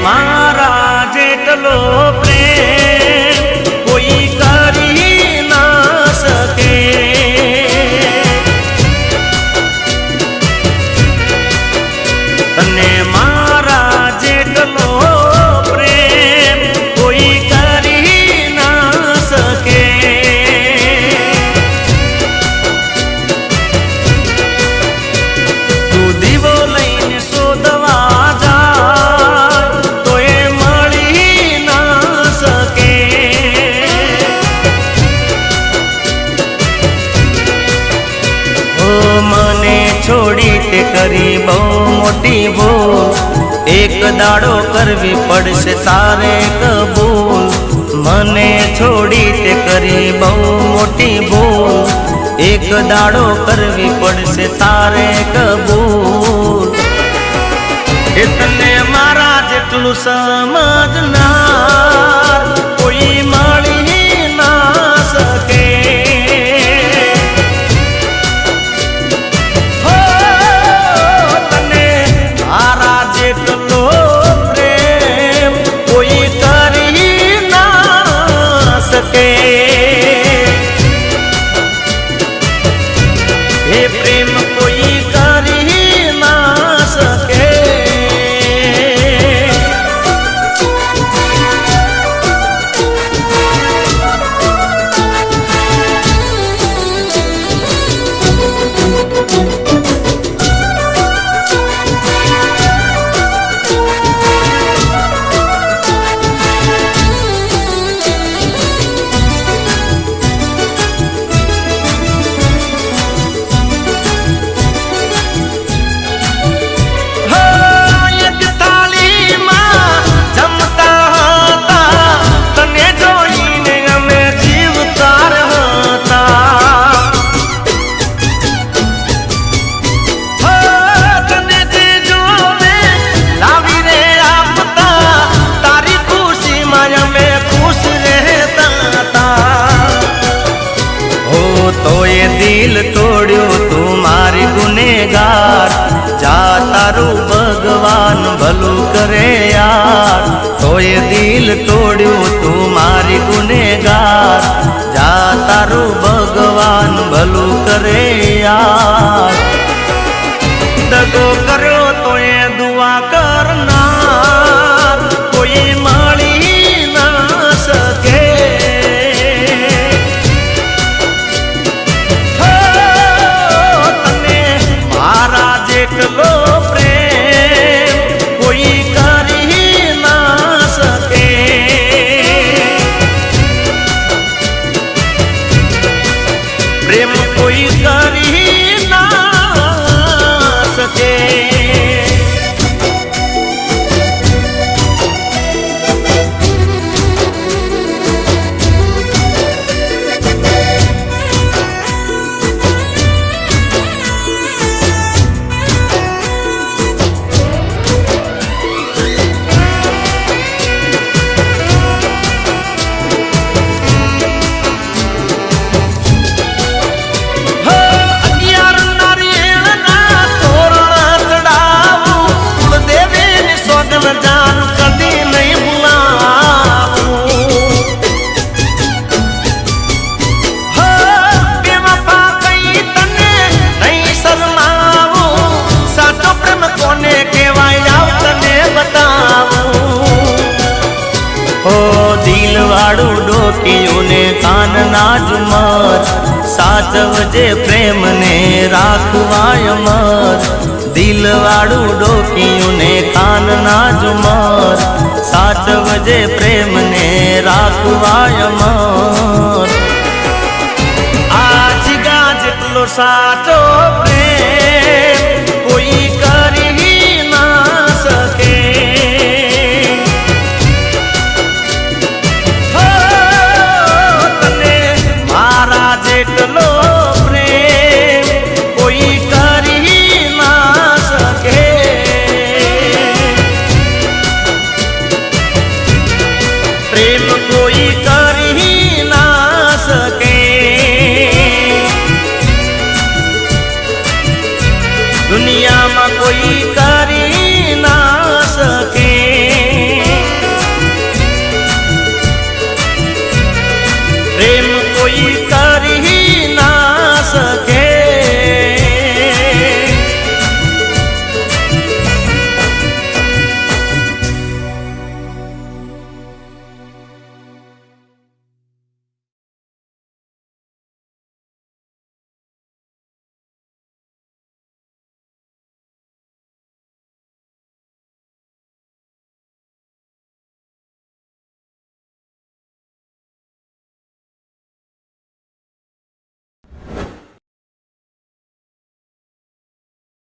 मारा जेटलो प्रेम कोई करी ना सके। तने मारा जेटलो प्रेम कोई करी ना सके। तू दीवो लईने शोधवा छोड़ी ते करी बहु मोटी भूल। एक दाड़ो करवी पड़से तारे कबूल। मने छोड़ी ते करी बहु मोटी भूल। एक दाड़ो करवी पड़से तारे कबूल। इतने मारा जेटलू समझनार कोई मળી ना सके। हे प्रेम कोई करी ना सके। दिल तोड़्यो तू मारी गुनेगार। जा तारू भगवान भलू करे यार। तो ये दिल तोड़्यो तू मारी गुनेगार। जा तारू भगवान भलू करे यार। दगो करो तो ये दुआ करना कोई मળી ना सके। जेटलो प्रेम कोई करी ना सके। प्रेम कोई करी ना सके। डोकियों कान नाज मत साचवजे प्रेम ने राखवाय मत। दिल वाड़ू डोकियों कान नाज मत साचवजे प्रेम ने राखवाय मत। आज गाज जेटलो साचो